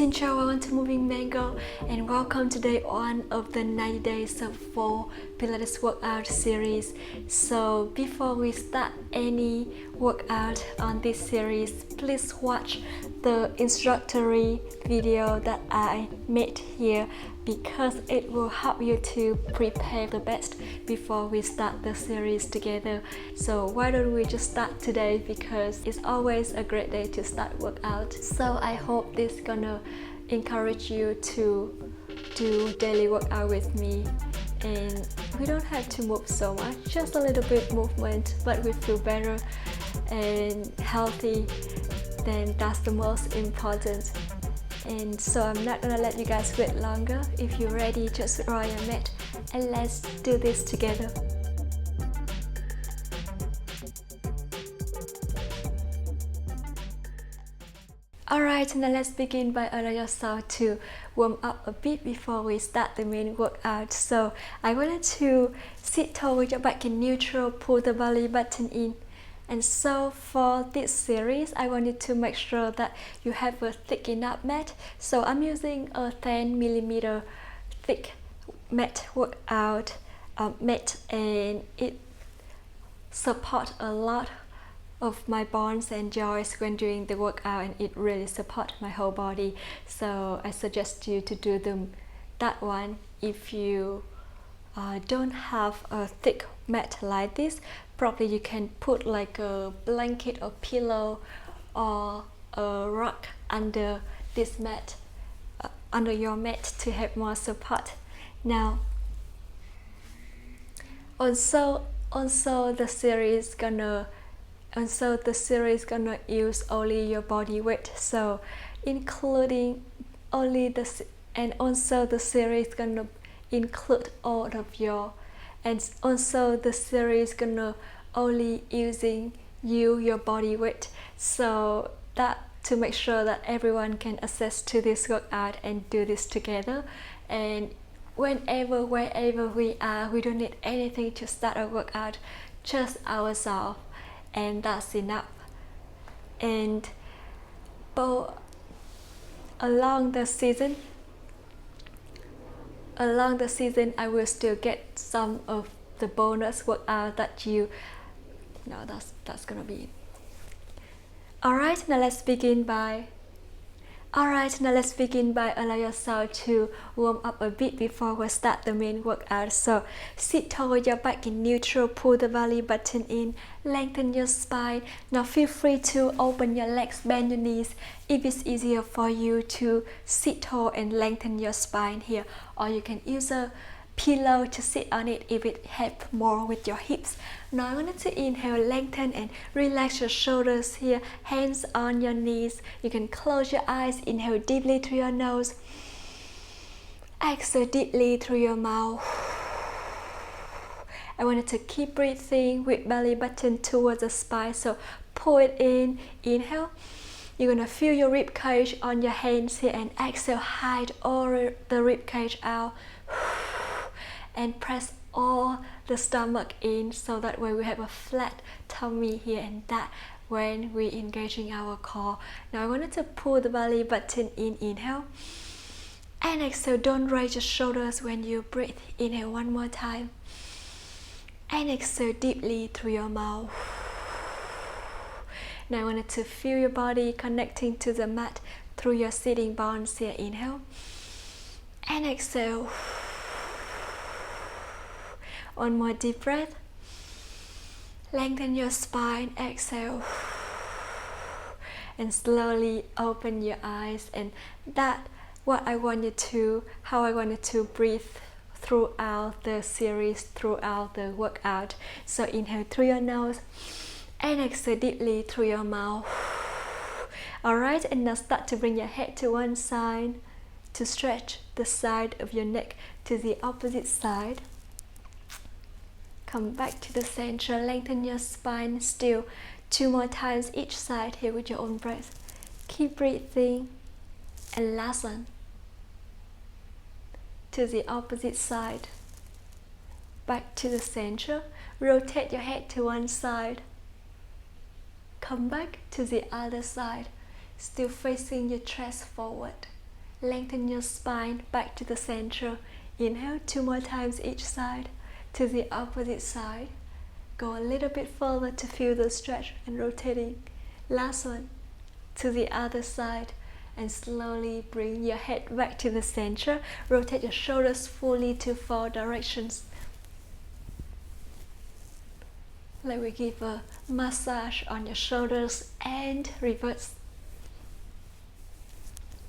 Xin chào, welcome to Moving Mango and welcome to day 1 of the 90 days of 4 Pilates workout series. So before we start any workout on this series, please watch the introductory video that I made here because it will help you to prepare the best before we start the series together. So why don't we just start today, because it's always a great day to start workout. So I hope this gonna encourage you to do daily workout with me, and we don't have to move so much, just a little bit movement, but we feel better and healthy. Then that's the most important. And so I'm not gonna let you guys wait longer. If you're ready, just roll your mat and let's do this together. Alright, now let's begin by allow yourself to warm up a bit before we start the main workout. So I wanted to sit tall with your back in neutral, pull the belly button in. And so for this series, I wanted to make sure that you have a thick enough mat. So I'm using a 10mm thick mat workout mat, and it supports a lot of my bones and joints when doing the workout, and it really supports my whole body. So I suggest you to do that one. If you don't have a thick mat like this, probably you can put like a blanket or pillow or a rug under this mat, under your mat, to have more support. Now also the series gonna use only your body weight, so including only this, and also the series gonna include all of your, and also the series gonna only using your body weight, so that to make sure that everyone can access to this workout and do this together. And wherever we are, we don't need anything to start a workout, just ourselves, and that's enough. And along the season I will still get some of the bonus workout that you that's gonna be it. Alright, now let's begin by allow yourself to warm up a bit before we start the main workout. So sit tall with your back in neutral, pull the belly button in, lengthen your spine. Now feel free to open your legs, bend your knees if it's easier for you to sit tall and lengthen your spine here, or you can use a pillow to sit on it if it helps more with your hips. Now I wanted to inhale, lengthen and relax your shoulders here, hands on your knees. You can close your eyes, inhale deeply through your nose, exhale deeply through your mouth. I wanted to keep breathing with belly button towards the spine, so pull it in, inhale. You're gonna feel your rib cage on your hands here, and exhale, hide all the rib cage out. And press all the stomach in, so that way we have a flat tummy here, and that when we engaging our core. Now I wanted to pull the belly button in, inhale, and exhale. Don't raise your shoulders when you breathe. Inhale one more time, and exhale deeply through your mouth. Now I wanted to feel your body connecting to the mat through your sitting bones here. Inhale and exhale. One more deep breath. Lengthen your spine, exhale. And slowly open your eyes. And that's how I want you to breathe throughout the series, throughout the workout. So inhale through your nose and exhale deeply through your mouth. Alright, and now start to bring your head to one side, to stretch the side of your neck to the opposite side. Come back to the center, lengthen your spine still 2 more times each side here with your own breath. Keep breathing. And last one, to the opposite side, back to the center. Rotate your head to one side, come back to the other side, still facing your chest forward. lengthen your spine back to the center. Inhale 2 more times each side. To the opposite side. Go a little bit further to feel the stretch and rotating. Last one. To the other side. And slowly bring your head back to the center. Rotate your shoulders fully to 4 directions. Let me give a massage on your shoulders and reverse.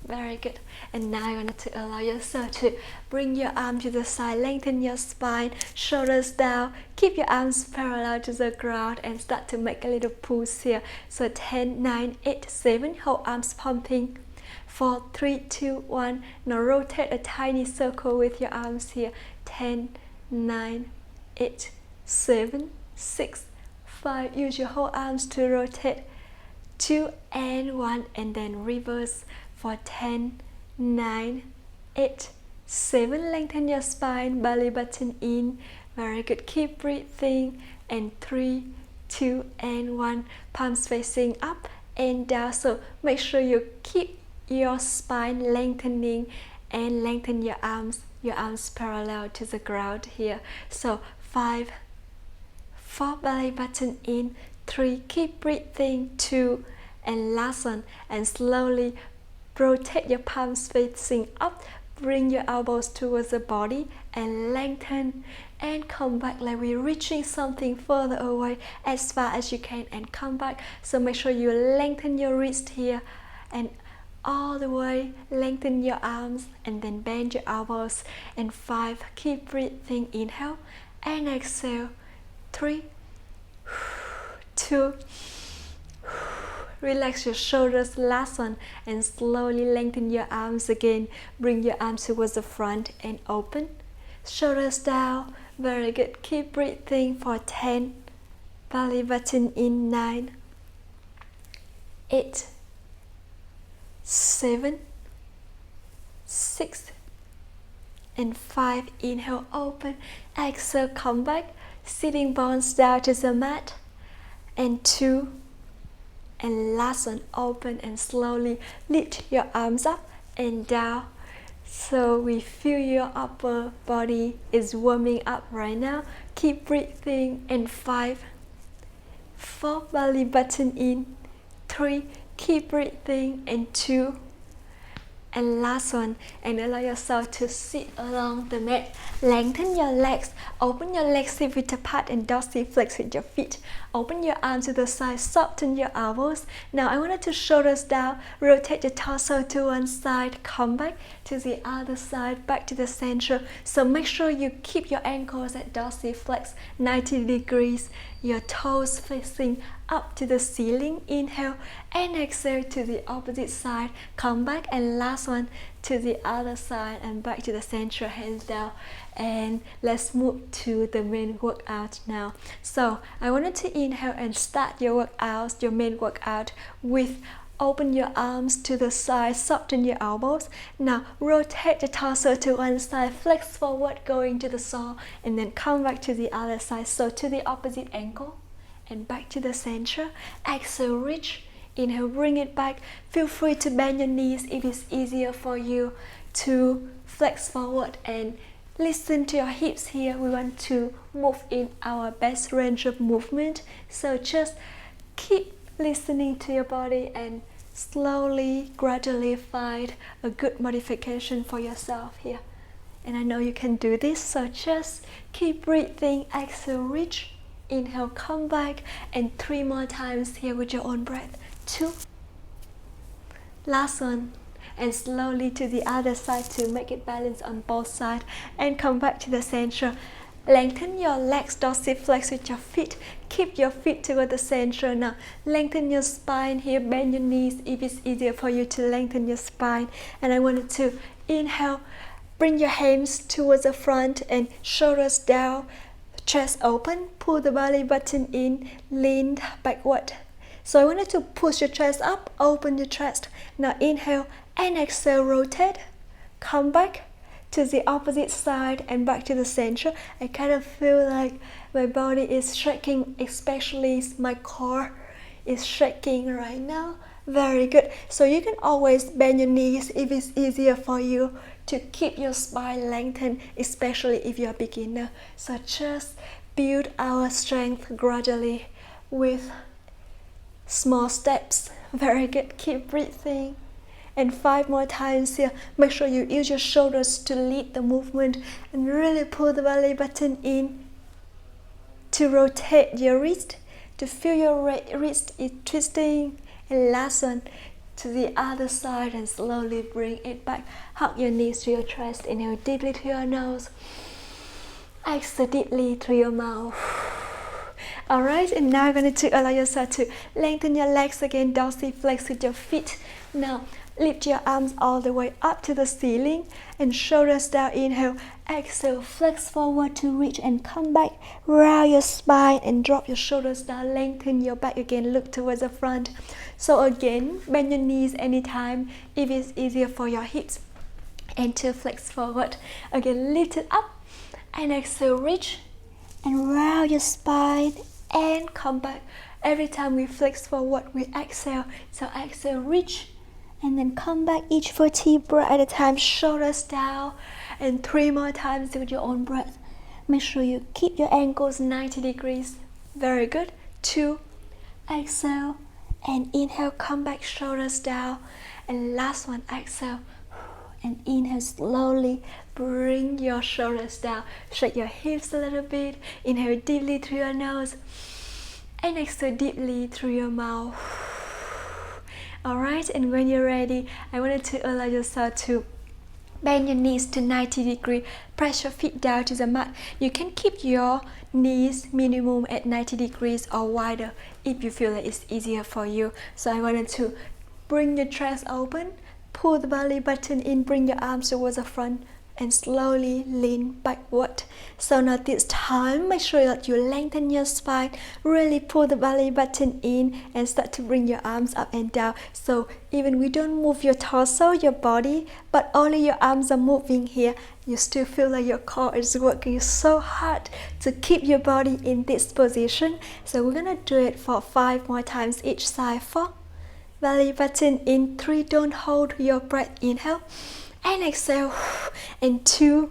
Very good. And now you're going to allow yourself to bring your arm to the side, lengthen your spine, shoulders down, keep your arms parallel to the ground and start to make a little pulse here. So 10, 9, 8, 7, hold arms pumping. 4, 3, 2, 1. Now rotate a tiny circle with your arms here. 10, 9, 8, 7, 6, 5. Use your whole arms to rotate. 2 and 1 and then reverse for 10, 9, 8, 7. Lengthen your spine, belly button in. Very good. Keep breathing. And 3, 2 and 1. Palms facing up and down. So make sure you keep your spine lengthening and lengthen your arms parallel to the ground here. So 5, 4, belly button in. 3, keep breathing. 2, and last one. And slowly rotate your palms facing up. Bring your elbows towards the body and lengthen and come back like we're reaching something further away as far as you can and come back. So make sure you lengthen your wrist here and all the way, lengthen your arms and then bend your elbows. And 5, keep breathing. Inhale and exhale. 3, 2, relax your shoulders. Last one. And slowly lengthen your arms again. Bring your arms towards the front and open. Shoulders down. Very good. Keep breathing for 10. Belly button in. 9, 8, 7, 6, and 5. Inhale, open. Exhale, come back. Sitting bones down to the mat. And 2. And last one, open and slowly lift your arms up and down. So we feel your upper body is warming up right now. Keep breathing. And 5, 4, belly button in. 3, keep breathing. And 2. And last one, and allow yourself to sit along the mat. Lengthen your legs, open your legs hip width apart and dorsiflex with your feet. Open your arms to the side, soften your elbows. Now I want you to shoulders down, rotate your torso to one side, come back to the other side, back to the center. So make sure you keep your ankles at dorsiflex 90 degrees, your toes facing up to the ceiling. Inhale and exhale to the opposite side, come back, and last one to the other side and back to the center, hands down. And let's move to the main workout now. So I wanted to inhale and start your workout, your main workout, with open your arms to the side, soften your elbows. Now rotate the torso to one side, flex forward going to the sole, and then come back to the other side. So to the opposite ankle and back to the center. Exhale, reach. Inhale, bring it back. Feel free to bend your knees if it's easier for you to flex forward and listen to your hips here. We want to move in our best range of movement. So just keep listening to your body and slowly, gradually find a good modification for yourself here. And I know you can do this, so just keep breathing. Exhale, reach. Inhale, come back, and 3 more times here with your own breath. 2. Last one. And slowly to the other side to make it balance on both sides. And come back to the center. Lengthen your legs, dorsiflex with your feet. Keep your feet toward the center now. Lengthen your spine here, bend your knees if it's easier for you to lengthen your spine. And I want you to inhale, bring your hands towards the front and shoulders down. Chest open, pull the belly button in, lean backward. So I want you to push your chest up, open your chest. Now inhale and exhale, rotate. Come back to the opposite side and back to the center. I kind of feel like my body is shaking, especially my core is shaking right now. Very good. So you can always bend your knees if it's easier for you to keep your spine lengthened, especially if you're a beginner. So just build our strength gradually with small steps. Very good. Keep breathing. And 5 more times here. Make sure you use your shoulders to lead the movement and really pull the belly button in to rotate your wrist, to feel your wrist is twisting. And last one, to the other side and slowly bring it back. Hug your knees to your chest. Inhale deeply through your nose. Exhale deeply through your mouth. Alright, and now you're going to allow yourself to lengthen your legs again, dorsiflex with your feet. Now, lift your arms all the way up to the ceiling and shoulders down. Inhale, exhale, flex forward to reach and come back. Round your spine and drop your shoulders down. Lengthen your back again, look towards the front. So again, bend your knees anytime if it's easier for your hips. And to flex forward. Again, lift it up and exhale, reach and round your spine and come back. Every time we flex forward, we exhale. So exhale, reach and then come back, each 4 deep breath at a time, shoulders down, and 3 more times with your own breath. Make sure you keep your ankles 90 degrees. Very good. 2, exhale, and inhale, come back, shoulders down, and last one, exhale, and inhale, slowly bring your shoulders down. Shake your hips a little bit. Inhale deeply through your nose, and exhale deeply through your mouth. Alright, and when you're ready, I wanted to allow yourself to bend your knees to 90 degrees. Press your feet down to the mat. You can keep your knees minimum at 90 degrees or wider if you feel that it's easier for you. So I wanted to bring your chest open, pull the belly button in, bring your arms towards the front, and slowly lean backward. So now this time, make sure that you lengthen your spine, really pull the belly button in and start to bring your arms up and down. So even we don't move your torso, your body, but only your arms are moving here, you still feel like your core is working so hard to keep your body in this position. So we're gonna do it for 5 more times each side. 4, belly button in. 3, don't hold your breath. Inhale and exhale, and 2,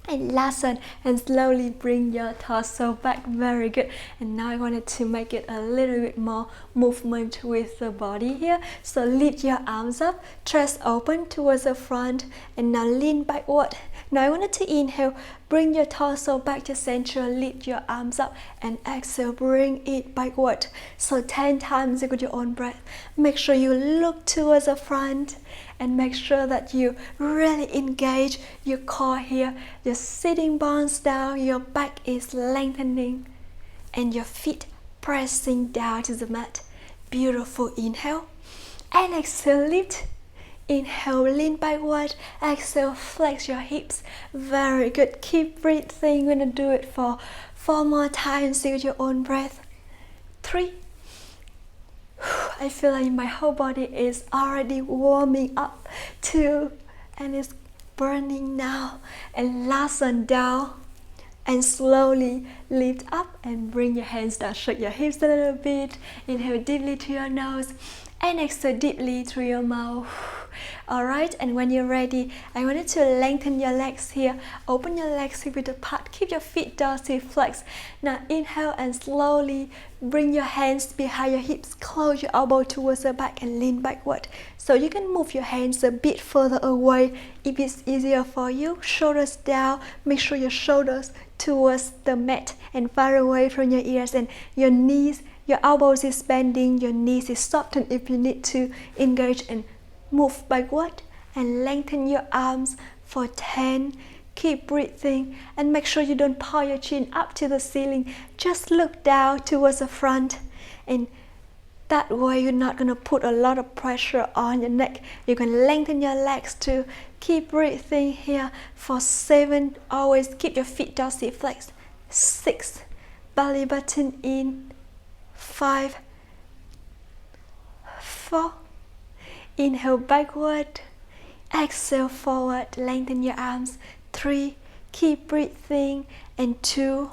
and last one, and slowly bring your torso back. Very good. And now I wanted to make it a little bit more movement with the body here. So lift your arms up, chest open towards the front, and now lean backward. Now I wanted to inhale, bring your torso back to center, lift your arms up, and exhale, bring it backward. So 10 times with your own breath. Make sure you look towards the front and make sure that you really engage your core here. Your sitting bones down, your back is lengthening, and your feet pressing down to the mat. Beautiful. Inhale and exhale, lift. Inhale, lean backward. Exhale, flex your hips. Very good. Keep breathing. We're gonna do it for 4 more times with your own breath. 3. I feel like my whole body is already warming up. 2, and it's burning now. And last one, down, and slowly lift up and bring your hands down. Shake your hips a little bit. Inhale deeply through your nose and exhale deeply through your mouth. Alright, and when you're ready, I wanted to lengthen your legs here. Open your legs hip width apart. Keep your feet dorsiflex. Now inhale and slowly bring your hands behind your hips. Close your elbow towards the back and lean backward. So you can move your hands a bit further away if it's easier for you. Shoulders down. Make sure your shoulders towards the mat and far away from your ears, and your knees, your elbows is bending, your knees is softened if you need to engage, and move backward and lengthen your arms for 10. Keep breathing and make sure you don't pull your chin up to the ceiling. Just look down towards the front, and that way you're not going to put a lot of pressure on your neck. You can lengthen your legs too. Keep breathing here for 7. Always keep your feet dorsiflex. 6, belly button in. 5, 4, inhale backward, exhale forward, lengthen your arms. 3, keep breathing, and 2,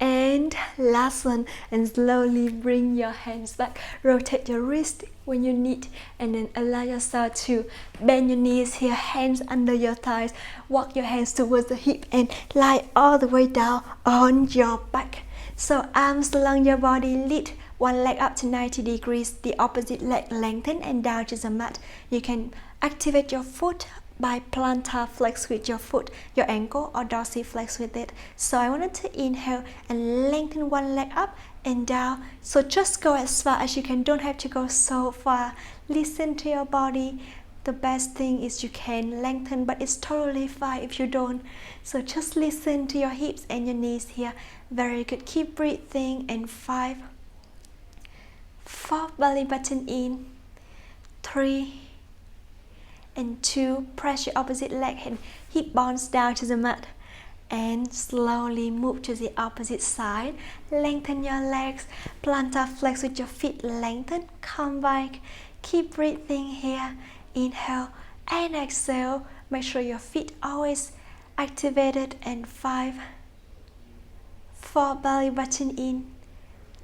And last one, and slowly bring your hands back, rotate your wrist when you need, and then allow yourself to bend your knees here, hands under your thighs, walk your hands towards the hip and lie all the way down on your back. So arms along your body, lift one leg up to 90 degrees, the opposite leg lengthen and down to the mat. You can activate your foot by plantar flex with your foot, your ankle, or dorsiflex with it. So I wanted to inhale and lengthen one leg up and down. So just go as far as you can, don't have to go so far. Listen to your body. The best thing is you can lengthen, but it's totally fine if you don't. So just listen to your hips and your knees here. Very good. Keep breathing. And 5, 4, belly button in, 3, and 2, press your opposite leg and hip bones down to the mat, and slowly move to the opposite side. Lengthen your legs, plantar flex with your feet, lengthen, come back, keep breathing here. Inhale and exhale, make sure your feet always activated. And 5, 4, belly button in,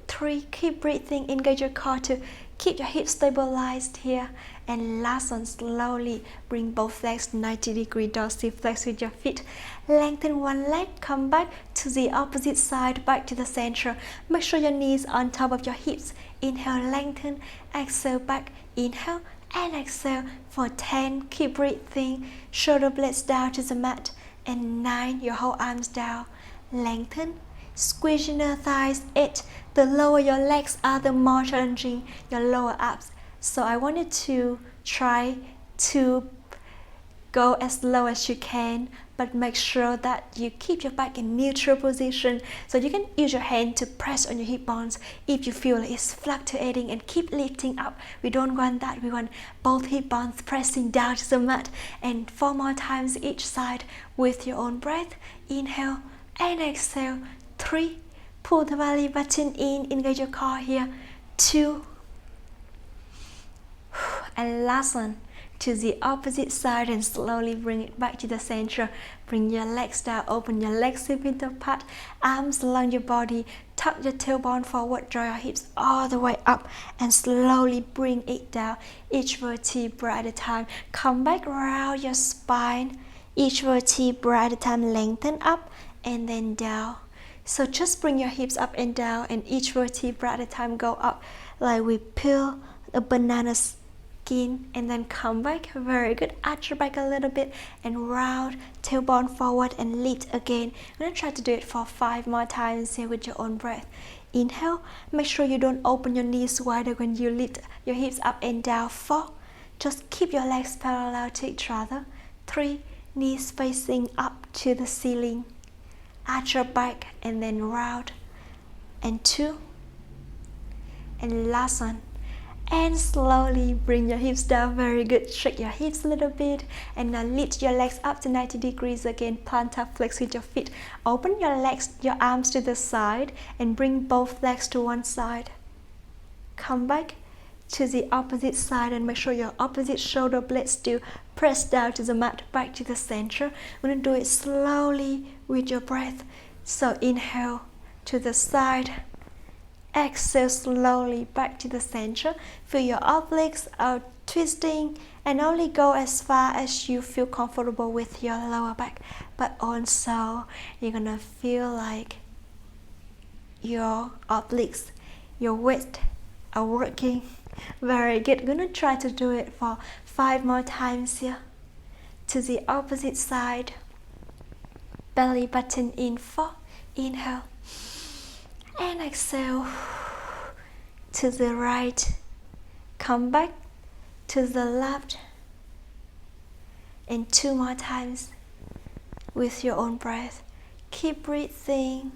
3, keep breathing, engage your core to keep your hips stabilized here. And last one, slowly bring both legs 90 degree dorsiflex with your feet. Lengthen one leg, come back to the opposite side, back to the center. Make sure your knees on top of your hips. Inhale, lengthen, exhale, back, inhale and exhale for 10. Keep breathing, shoulder blades down to the mat. And 9, your whole arms down, lengthen, squeeze inner thighs. 8, the lower your legs are, the more challenging your lower abs. So I wanted to try to go as low as you can, but make sure that you keep your back in neutral position. So you can use your hand to press on your hip bones if you feel it's fluctuating, and keep lifting up. We don't want that. We want both hip bones pressing down to the mat. And 4 more times each side with your own breath. Inhale and exhale. 3, pull the belly button in, engage your core here. 2, and last one, to the opposite side, and slowly bring it back to the center. Bring your legs down, open your legs hip width apart, arms along your body, tuck your tailbone forward, draw your hips all the way up, and slowly bring it down, each vertebra at a time. Come back around your spine, each vertebra at a time, lengthen up and then down. So just bring your hips up and down, and each vertebra at a time go up, like we peel a banana skin, and then come back. Very good. Arch your back a little bit and round, tailbone forward and lift again. I'm going to try to do it for 5 more times here with your own breath. Inhale. Make sure you don't open your knees wider when you lift your hips up and down. 4. Just keep your legs parallel to each other. 3. Knees facing up to the ceiling. Arch your back and then round. And 2. And last one. And slowly bring your hips down. Very good. Shake your hips a little bit, and now lift your legs up to 90 degrees again. Plantar flex with your feet. Open your legs, your arms to the side, and bring both legs to one side. Come back to the opposite side, and make sure your opposite shoulder blades still press down to the mat, back to the center. We're going to do it slowly with your breath. So inhale to the side. Exhale slowly back to the center. Feel your obliques are twisting, and only go as far as you feel comfortable with your lower back. But also, you're gonna feel like your obliques, your waist are working. Very good. Gonna try to do it for 5 more times here. To the opposite side. Belly button in. 4. Inhale. And exhale to the right. Come back to the left. And 2 more times with your own breath. Keep breathing.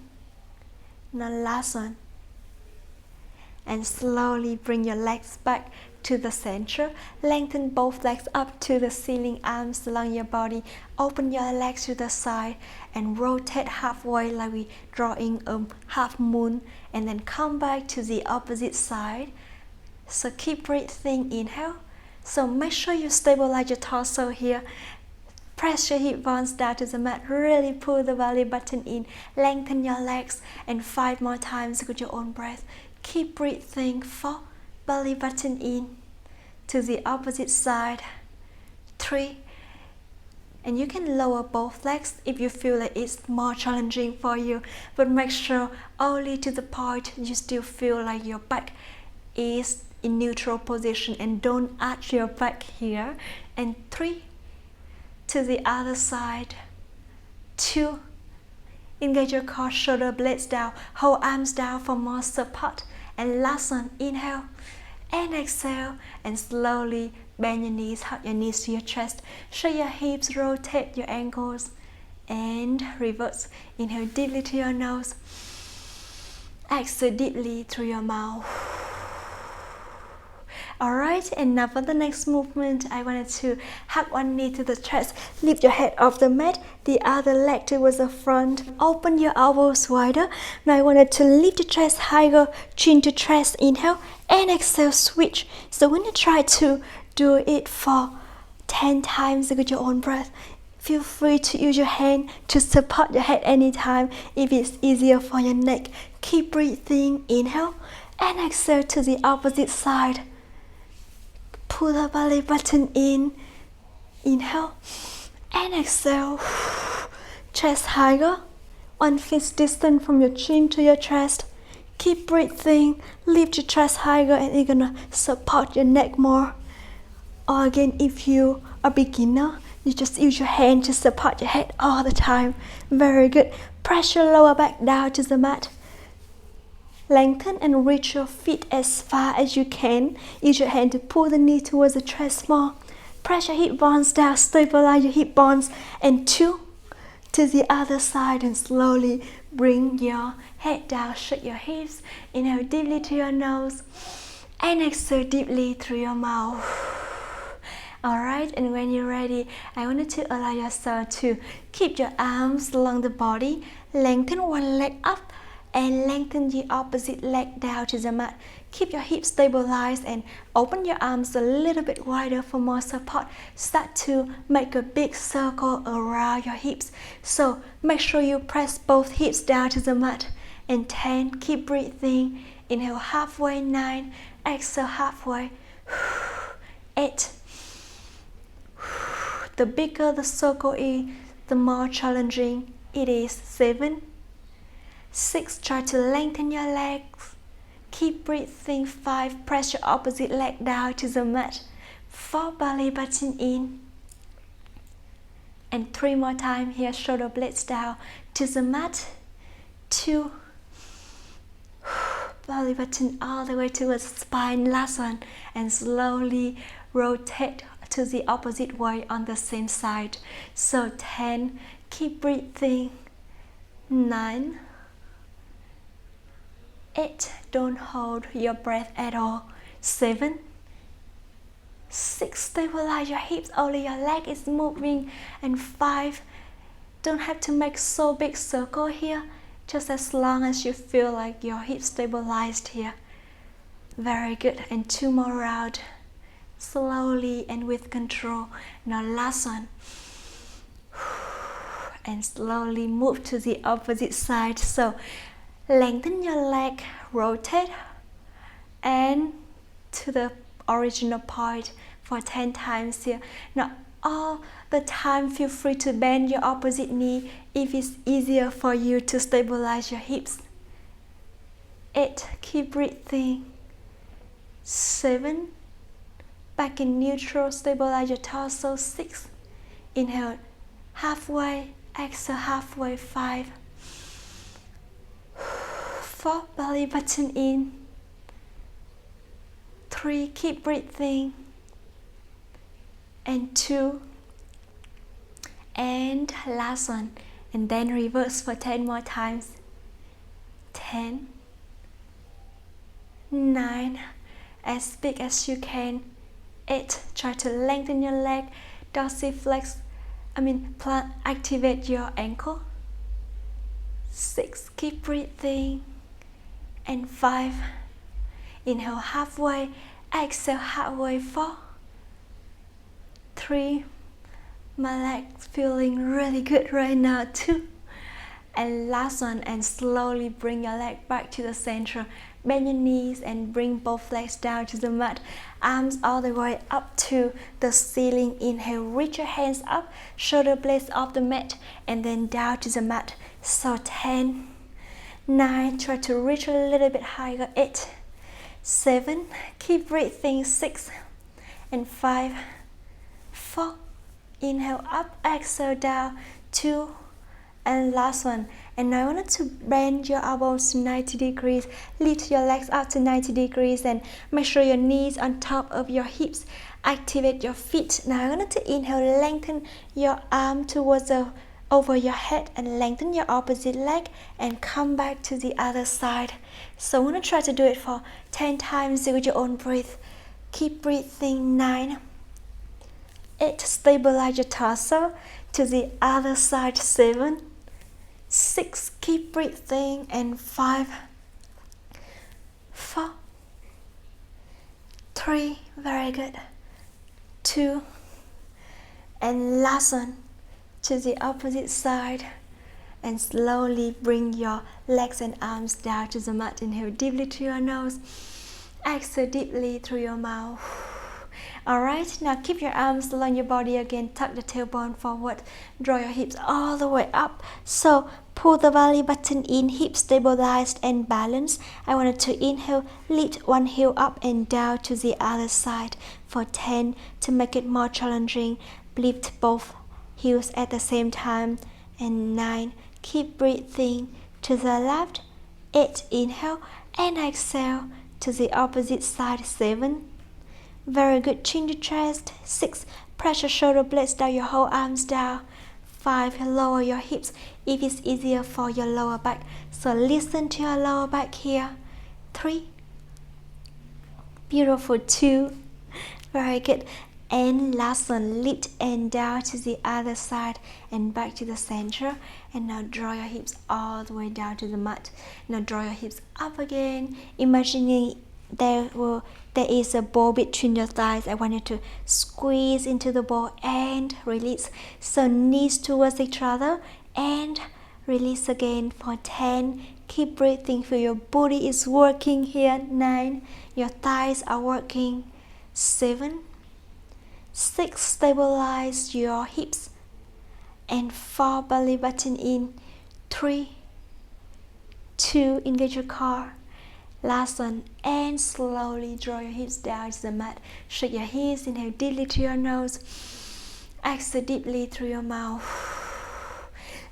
Now last one. And slowly bring your legs back to the center. Lengthen both legs up to the ceiling, arms along your body. Open your legs to the side and rotate halfway, like we drawing a half moon, and then come back to the opposite side. So keep breathing. Inhale. So make sure you stabilize your torso here. Press your hip bones down to the mat. Really pull the belly button in. Lengthen your legs. And 5 more times with your own breath. Keep breathing. 4. Belly button in. To the opposite side. 3. And you can lower both legs if you feel like it's more challenging for you. But make sure only to the point you still feel like your back is in neutral position and don't arch your back here. And 3. To the other side. 2. Engage your core, shoulder blades down. Hold arms down for more support. And last one, inhale and exhale, and slowly bend your knees, hug your knees to your chest, shake your hips, rotate your ankles, and reverse. Inhale deeply to your nose, exhale deeply through your mouth. Alright, and now for the next movement, I wanted to hug one knee to the chest, lift your head off the mat, the other leg towards the front, open your elbows wider. Now I wanted to lift the chest higher, chin to chest, inhale, and exhale, switch. So when you try to do it for 10 times with your own breath, feel free to use your hand to support your head anytime if it's easier for your neck. Keep breathing, inhale, and exhale to the opposite side. Pull the belly button in, inhale, and exhale. Chest higher, 1 fist distance from your chin to your chest. Keep breathing, lift your chest higher, and you're gonna support your neck more. Or again, if you are a beginner, you just use your hand to support your head all the time. Very good. Press your lower back down to the mat. Lengthen and reach your feet as far as you can. Use your hand to pull the knee towards the chest more. Press your hip bones down, stabilize your hip bones. And 2, to the other side, and slowly bring your head down, shake your hips. Inhale deeply to your nose, and exhale deeply through your mouth. Alright, and when you're ready, I want you to allow yourself to keep your arms along the body. Lengthen one leg up, and lengthen the opposite leg down to the mat. Keep your hips stabilized and open your arms a little bit wider for more support. Start to make a big circle around your hips. So make sure you press both hips down to the mat. And 10, keep breathing. Inhale halfway, 9, exhale halfway, 8. The bigger the circle is, the more challenging it is. 7, 6, try to lengthen your legs. Keep breathing. 5, press your opposite leg down to the mat. 4, belly button in. And 3 more times here, shoulder blades down to the mat. 2, belly button all the way towards the spine. Last one, and slowly rotate to the opposite way on the same side. So 10, keep breathing. 9, 8, don't hold your breath at all. 7, 6, stabilize your hips, only your leg is moving. And 5, don't have to make so big circle here, just as long as you feel like your hips stabilized here. Very good. And 2 more rounds, slowly and with control. Now last one, and slowly move to the opposite side. So lengthen your leg, rotate, and to the original point for 10 times here. Now all the time, feel free to bend your opposite knee if it's easier for you to stabilize your hips. 8, keep breathing. 7, back in neutral, stabilize your torso. 6, inhale halfway, exhale halfway. 5, 4, belly button in. 3, keep breathing. And 2, and last one, and then reverse for 10 more times. 10, 9, as big as you can. 8, try to lengthen your leg, dorsiflex, activate your ankle. 6, keep breathing. And 5, inhale halfway, exhale halfway. 4, 3, My legs feeling really good right now too. And last one, and slowly bring your leg back to the center. Bend your knees and bring both legs down to the mat. Arms all the way up to the ceiling. Inhale, reach your hands up, shoulder blades off the mat, and then down to the mat. So 10, 9, try to reach a little bit higher. 8, 7, keep breathing. 6 and 5, 4, inhale up, exhale down. 2, and last one. And now I want to bend your elbows to 90 degrees, lift your legs up to 90 degrees, and make sure your knees on top of your hips. Activate your feet. Now I want to inhale, lengthen your arm towards over your head, and lengthen your opposite leg, and come back to the other side. So I want to try to do it for 10 times with your own breath. Keep breathing. 9, 8, stabilize your torso to the other side. 7, 6, keep breathing, and 5, 4, 3, very good. 2, and last one, to the opposite side, and slowly bring your legs and arms down to the mat. Inhale deeply through your nose, exhale deeply through your mouth. Alright, now keep your arms along your body again, tuck the tailbone forward, draw your hips all the way up. So pull the belly button in, hips stabilized and balanced. I wanted to inhale, lift one heel up and down to the other side. For 10, to make it more challenging, lift both heels at the same time. And 9, keep breathing to the left. 8, inhale and exhale to the opposite side. 7, very good, chin to chest. 6, press your shoulder blades down, your whole arms down. 5, lower your hips if it's easier for your lower back. So listen to your lower back here. 3, beautiful. 2, very good. And last one, lift and down to the other side and back to the center. And now draw your hips all the way down to the mat. Now draw your hips up again, imagining there is a ball between your thighs. I want you to squeeze into the ball and release. So knees towards each other and release again for 10. Keep breathing, feel your body is working here. 9, your thighs are working. 7, 6, stabilize your hips. And 4, belly button in. 3, 2, engage your core. Last one, and slowly draw your hips down to the mat. Shake your hips, inhale deeply through your nose, exhale deeply through your mouth.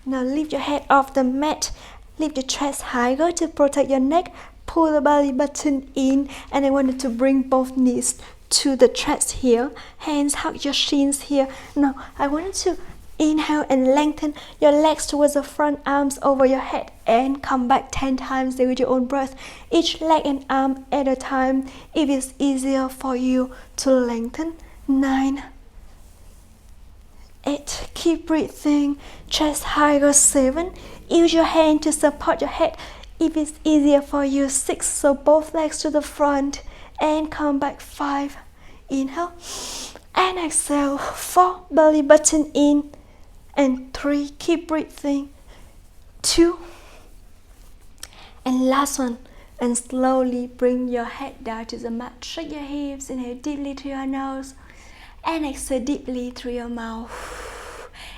Now lift your head off the mat, lift your chest higher to protect your neck. Pull the belly button in, and I want you to bring both knees to the chest here. Hands hug your shins here. Now I want you to inhale and lengthen your legs towards the front, arms over your head, and come back 10 times with your own breath. Each leg and arm at a time, if it's easier for you to lengthen. 9, 8, keep breathing, chest higher. 7, use your hand to support your head if it's easier for you. 6, so both legs to the front and come back. 5, inhale and exhale. 4, belly button in. And 3, keep breathing. 2, and last one, and slowly bring your head down to the mat. Shake your hips, inhale deeply through your nose and exhale deeply through your mouth.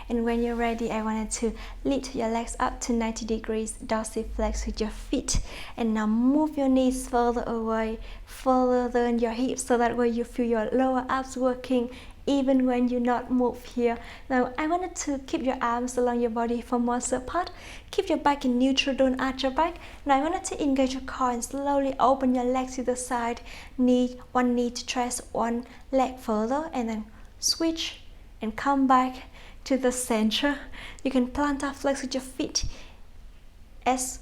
And when you're ready, I wanted to lift your legs up to 90 degrees, dorsiflex with your feet, and now move your knees further away, further than your hips, so that way you feel your lower abs working even when you not move here. Now I wanted to keep your arms along your body for more support. Keep your back in neutral, don't arch your back. Now I wanted to engage your core and slowly open your legs to the side. One knee to chest, one leg further, and then switch and come back to the center. You can plantar flex with your feet as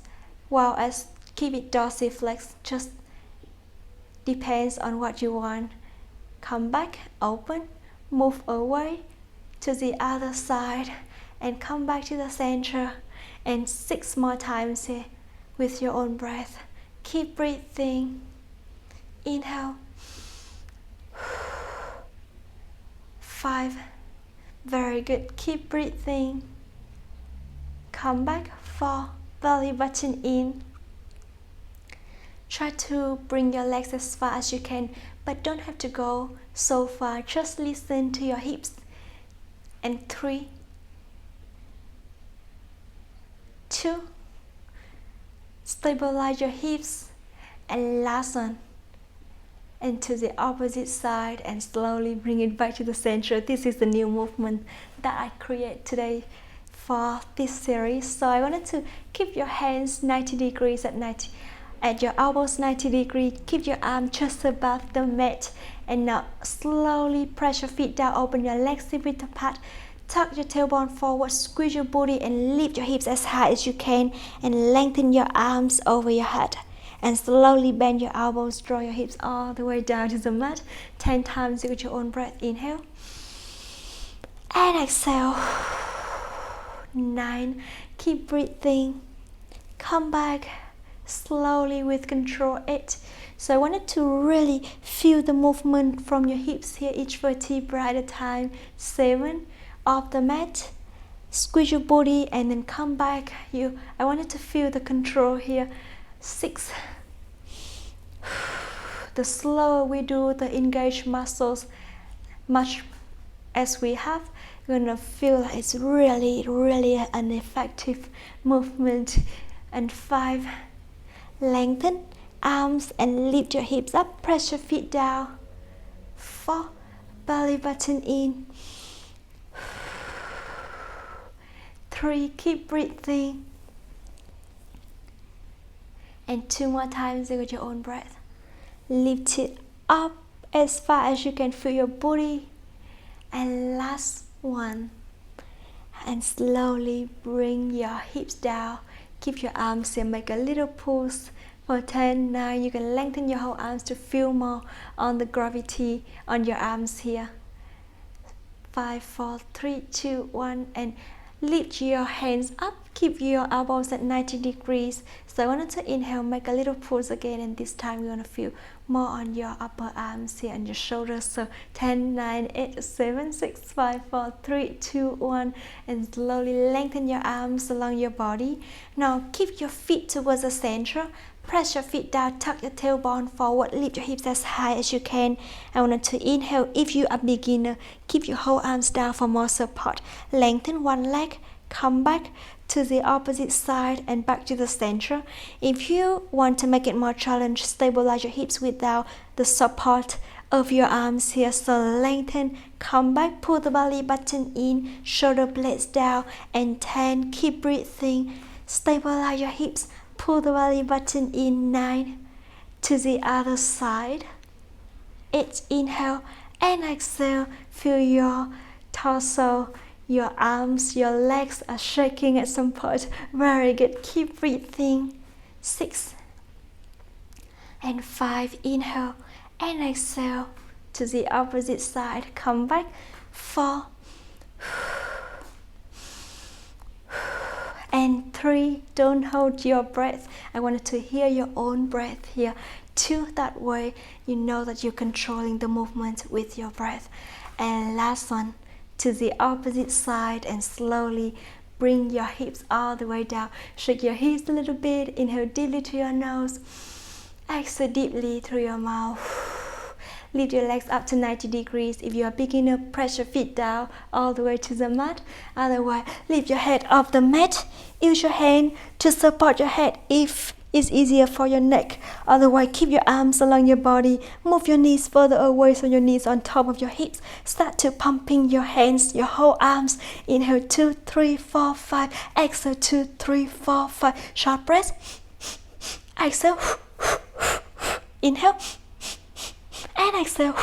well as keep it dorsiflex. Just depends on what you want. Come back, open, move away to the other side, and come back to the center. And 6 more times here with your own breath. Keep breathing. Inhale. 5, Very good. Keep breathing. Come back. 4. Belly button in. Try to bring your legs as far as you can, but don't have to go so far. Just listen to your hips. And 3, 2. Stabilize your hips. And last one. And to the opposite side, and slowly bring it back to the center. This is the new movement that I create today for this series. So I wanted to keep your hands 90 degrees at your elbows 90 degrees. Keep your arm just above the mat. And now slowly press your feet down, open your legs a bit apart. Tuck your tailbone forward, squeeze your booty and lift your hips as high as you can. And lengthen your arms over your head. And slowly bend your elbows, draw your hips all the way down to the mat. 10 times with your own breath. Inhale. And exhale. 9. Keep breathing. Come back slowly with control. 8. So I wanted to really feel the movement from your hips here, each vertebra at a time. 7. Off the mat. Squeeze your body and then come back. I wanted to feel the control here. 6. The slower we do the engaged muscles, much as we have, you're gonna feel like it's really an effective movement. And 5. Lengthen arms and lift your hips up. Press your feet down. 4. Belly button in. 3. Keep breathing. And 2 more times with your own breath. Lift it up as far as you can feel your body. And last one. And slowly bring your hips down. Keep your arms here. Make a little pulse for 10. 9. You can lengthen your whole arms to feel more on the gravity on your arms here. 5, 4, 3, 2, 1. And lift your hands up. Keep your elbows at 90 degrees. So I wanted to inhale, make a little pulse again, and this time you're going to feel more on your upper arms here and your shoulders. So 10, 9, 8, 7, 6, 5, 4, 3, 2, 1. And slowly lengthen your arms along your body. Now keep your feet towards the center. Press your feet down, tuck your tailbone forward, lift your hips as high as you can. I want to inhale. If you are a beginner, keep your whole arms down for more support. Lengthen one leg, come back to the opposite side and back to the center. If you want to make it more challenge, stabilize your hips without the support of your arms here. So lengthen, come back, pull the belly button in, shoulder blades down, and 10. Keep breathing, stabilize your hips. Pull the belly button in. 9. To the other side. 8. Inhale and exhale. Feel your torso, your arms, your legs are shaking at some point. Very good. Keep breathing. 6. And 5. Inhale and exhale. To the opposite side. Come back. 4. And 3, don't hold your breath. I wanted to hear your own breath here. 2, that way you know that you're controlling the movement with your breath. And last one, to the opposite side, and slowly bring your hips all the way down. Shake your hips a little bit. Inhale deeply through your nose. Exhale deeply through your mouth. Lift your legs up to 90 degrees. If you're a beginner, press your feet down all the way to the mat. Otherwise, lift your head off the mat. Use your hand to support your head if it's easier for your neck. Otherwise, keep your arms along your body. Move your knees further away so your knees on top of your hips. Start to pumping your hands, your whole arms. Inhale 2, 3, 4, 5. Exhale 2, 3, 4, 5. Short breath. Exhale. Inhale. And exhale.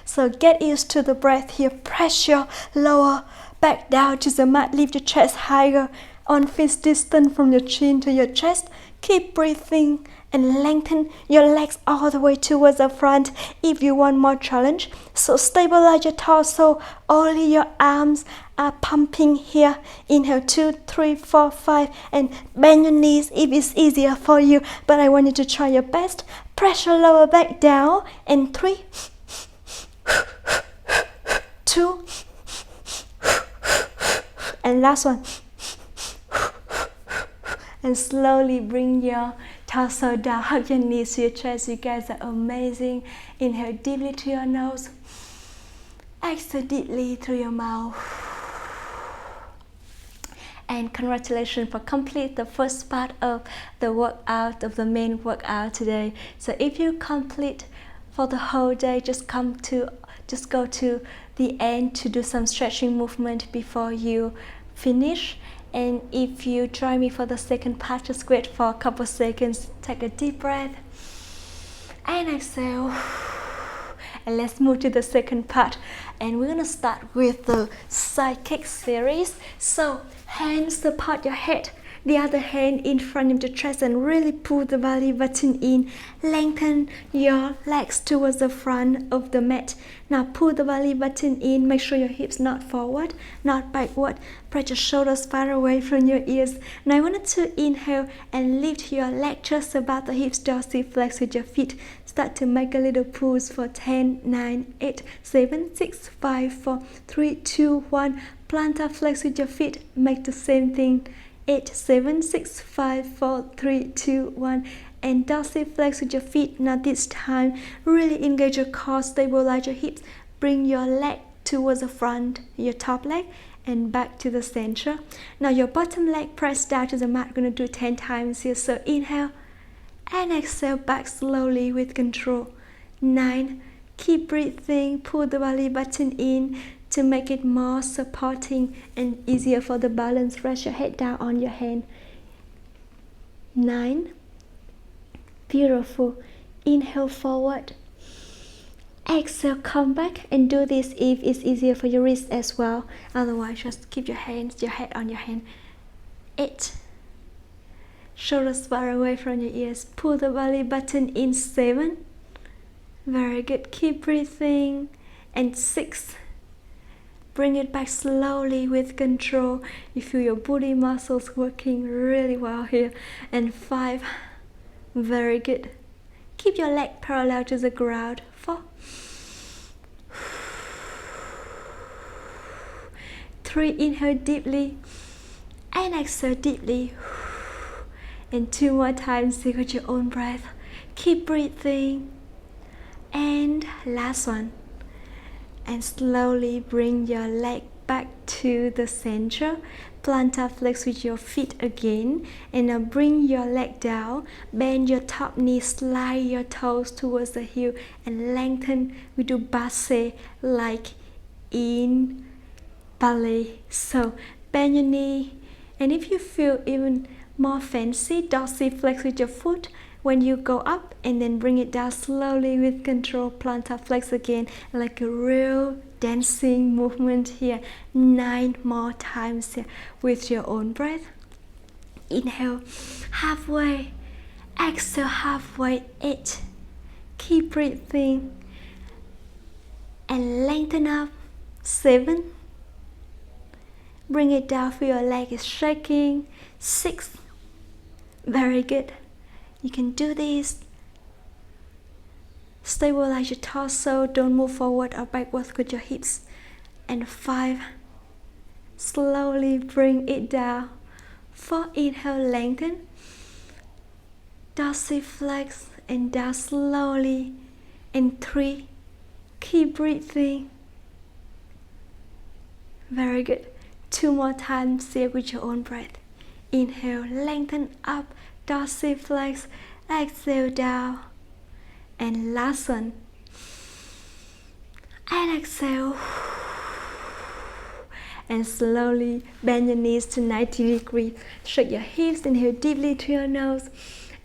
So get used to the breath here. Press your lower back down to the mat. Lift your chest higher on fist distance from your chin to your chest. Keep breathing and lengthen your legs all the way towards the front if you want more challenge. So stabilize your torso. Only your arms are pumping here. Inhale 2, 3, 4, 5. And bend your knees if it's easier for you. But I want you to try your best. Press your lower back down. And 3, 2, And last one. And slowly bring your torso down, hug your knees to your chest. You guys are amazing. Inhale deeply through your nose. Exhale deeply through your mouth. And congratulations for complete the first part of the workout, of the main workout today. So if you complete for the whole day, just go to the end to do some stretching movement before you finish. And if you join me for the second part, just wait for a couple seconds, take a deep breath and exhale. And let's move to the second part, and we're gonna start with the side kick series. So hands support your head, the other hand in front of the chest, and really pull the belly button in. Lengthen your legs towards the front of the mat. Now pull the belly button in. Make sure your hips not forward, not backward. Press your shoulders far away from your ears. Now I want you to inhale and lift your leg just above the hips. Dorsiflex with your feet. Start to make a little pulse for 10, 9, 8, 7, 6, 5, 4, 3, 2, 1. Plantar flex with your feet. Make the same thing. 8, 7, 6, 5, 4, 3, 2, 1. And dorsiflex with your feet. Now this time, really engage your core, stabilize your hips. Bring your leg towards the front, your top leg, and back to the center. Now your bottom leg press down to the mat. We're going to do 10 times here. So inhale and exhale back slowly with control. 9. Keep breathing. Pull the belly button in to make it more supporting and easier for the balance. Rest your head down on your hand. 9. Beautiful. Inhale forward. Exhale, come back, and do this if it's easier for your wrist as well. Otherwise, just keep your head on your hand. 8. Shoulders far away from your ears. Pull the belly button in. 7. Very good. Keep breathing. And 6. Bring it back slowly with control. You feel your booty muscles working really well here. And 5. Very good. Keep your leg parallel to the ground. 4. 3. Inhale deeply. And exhale deeply. And 2 more times, take with your own breath. Keep breathing. And last one. And slowly bring your leg back to the center. Plantar flex with your feet again. And now bring your leg down. Bend your top knee, slide your toes towards the heel, and lengthen. We do basse like in ballet. So bend your knee. And if you feel even more fancy, dorsiflex with your foot when you go up, and then bring it down slowly with control. Plantar flex again, like a real dancing movement here. 9 more times here with your own breath. Inhale halfway, exhale halfway. 8. Keep breathing and lengthen up. 7. Bring it down, feel your leg is shaking. 6. Very good. You can do this. Stabilize your torso. Don't move forward or backwards with your hips. And 5. Slowly bring it down. 4. Inhale, lengthen. Dorsiflex and down slowly. And 3. Keep breathing. Very good. 2 more times here with your own breath. Inhale, lengthen up, dorsiflex, exhale down, and last one. And exhale. And slowly bend your knees to 90 degrees. Shake your hips, inhale deeply through your nose,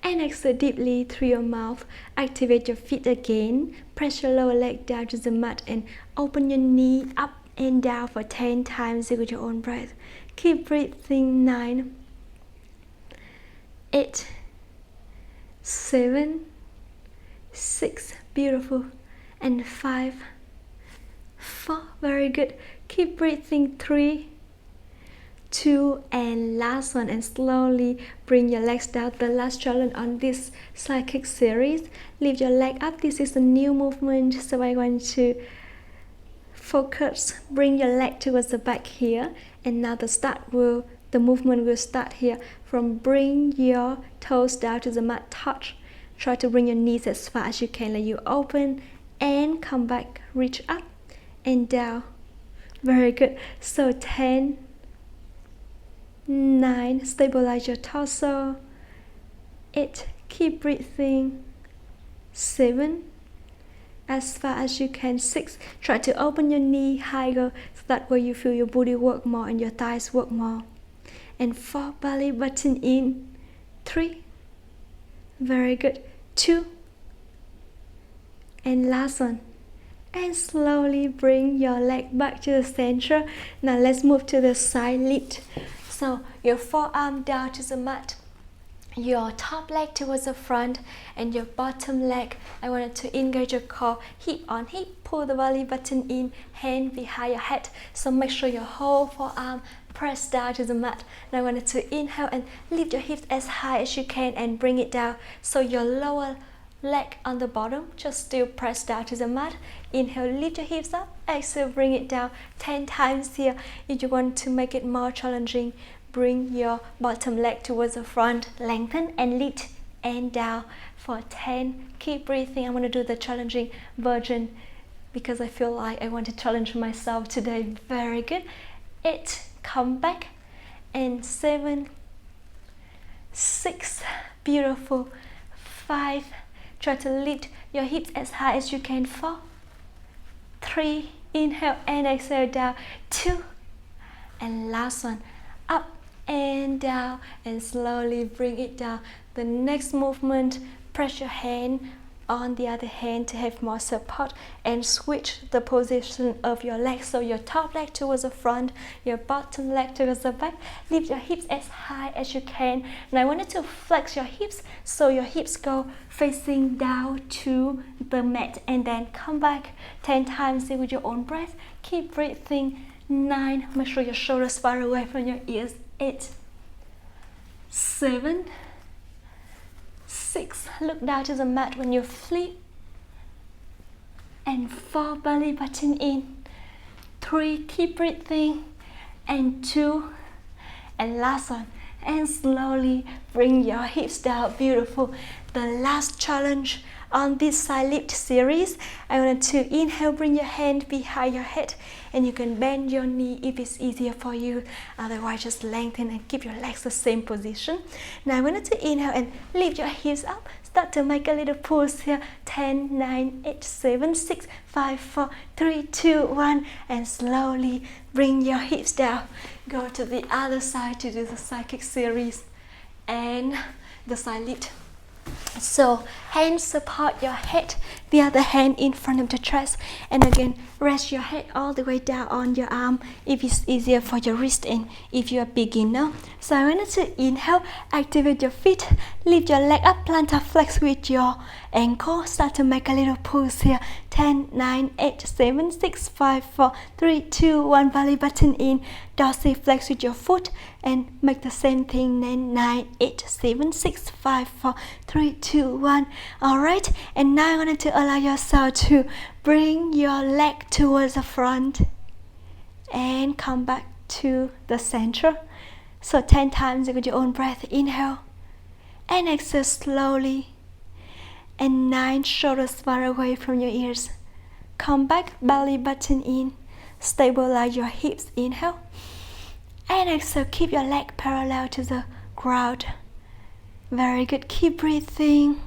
and exhale deeply through your mouth. Activate your feet again. Press your lower leg down to the mat and open your knee up and down for 10 times with your own breath. Keep breathing. 9, 8, 7, 6, beautiful, and 5, 4, very good. Keep breathing. 3, 2, and last one. And slowly bring your legs down. The last challenge on this side kick series. Lift your leg up. This is a new movement, so I want to focus, bring your leg towards the back here, and now the movement will start here. From bring your toes down to the mat, touch. Try to bring your knees as far as you can, let you open and come back, reach up and down. Very good. So 10, 9, stabilize your torso. 8, keep breathing. 7, as far as you can. 6, try to open your knee higher so that way you feel your body work more and your thighs work more. And 4, belly button in. 3, very good. 2, and last one. And slowly bring your leg back to the center. Now let's move to the side lift. So your forearm down to the mat, your top leg towards the front, and your bottom leg, I wanted to engage your core, hip on hip, pull the belly button in, hand behind your head. So make sure your whole forearm press down to the mat. Now I wanted to inhale and lift your hips as high as you can and bring it down. So your lower leg on the bottom, just still press down to the mat. Inhale, lift your hips up. Exhale, bring it down 10 times here. If you want to make it more challenging, bring your bottom leg towards the front, lengthen and lift and down for 10. Keep breathing. I'm going to do the challenging version because I feel like I want to challenge myself today. Very good. 8, come back. And 7, 6, beautiful. 5, try to lift your hips as high as you can. 4, 3, inhale and exhale down. 2, and last one, up and down, and slowly bring it down. The next movement, press your hand on the other hand to have more support and switch the position of your legs. So your top leg towards the front, your bottom leg towards the back. Lift your hips as high as you can. Now I want you to flex your hips so your hips go facing down to the mat and then come back 10 times with your own breath. Keep breathing. 9, make sure your shoulders far away from your ears. 8, 7, 6, look down to the mat when you flip. And 4, belly button in. 3, keep breathing. And 2, and last one. And slowly bring your hips down. Beautiful. The last challenge on this side lift series, I want to inhale, bring your hand behind your head, and you can bend your knee if it's easier for you. Otherwise, just lengthen and keep your legs the same position. Now I want to inhale and lift your hips up. Start to make a little pulse here. 10, 9, 8, 7, 6, 5, 4, 3, 2, 1, and slowly bring your hips down. Go to the other side to do the side kick series and the side lift. So hands support your head, the other hand in front of the chest, and again rest your head all the way down on your arm if it's easier for your wrist and if you're a beginner. So I want you to inhale, activate your feet, lift your leg up, plantar flex with your ankle. Start to make a little pulse here. 10, 9, 8, 7, 6, 5, 4, 3, 2, 1, belly button in. Dorsiflex with your foot and make the same thing. 9, 8, 7, 6, 5, 4, 3, 2, 1. Alright, and now I want to allow yourself to bring your leg towards the front and come back to the center. So 10 times with your own breath. Inhale and exhale slowly. And 9, shoulders far away from your ears. Come back, belly button in. Stabilize your hips. Inhale and exhale. Keep your leg parallel to the ground. Very good. Keep breathing.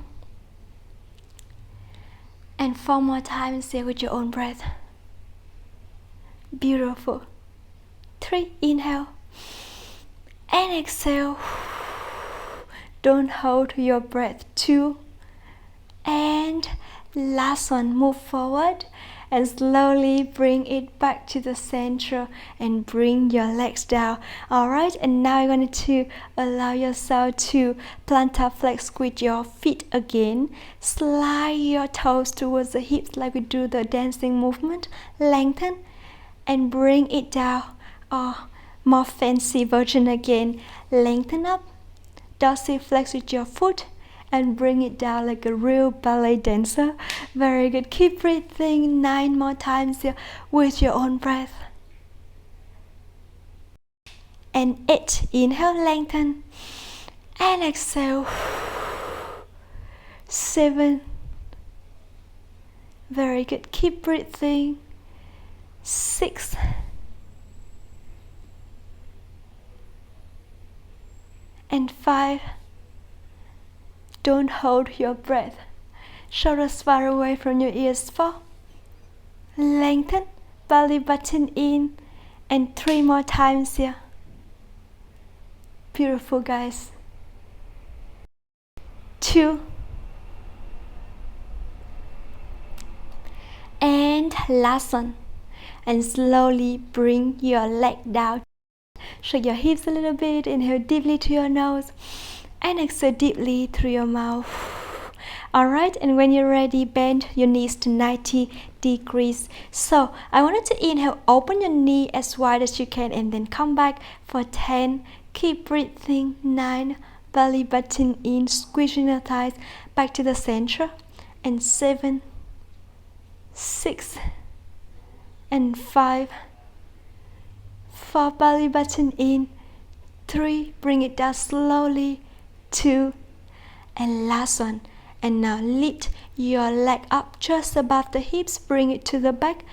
And 4 more times here with your own breath. Beautiful. 3, inhale and exhale. Don't hold your breath. 2, and last one. Move forward and slowly bring it back to the center and bring your legs down. Alright, and now you're going to allow yourself to plantar flex with your feet again. Slide your toes towards the hips like we do the dancing movement. Lengthen and bring it down. Or more fancy version again. Lengthen up, dorsiflex with your foot, and bring it down like a real ballet dancer. Very good. Keep breathing 9 more times here with your own breath. And 8, inhale, lengthen, and exhale. 7, very good, keep breathing. 6, and 5, don't hold your breath, shoulders far away from your ears. 4, lengthen, belly button in, and 3 more times here. Beautiful, guys. 2, and last one. And slowly bring your leg down. Shake your hips a little bit. Inhale deeply to your nose and exhale deeply through your mouth. Alright, and when you're ready, bend your knees to 90 degrees. So I wanted to inhale, open your knee as wide as you can, and then come back for 10. Keep breathing. 9, belly button in, squeezing your thighs back to the center. And 7, 6, and 5, 4, belly button in. 3, bring it down slowly. 2, and last one. And now lift your leg up just above the hips, bring it to the back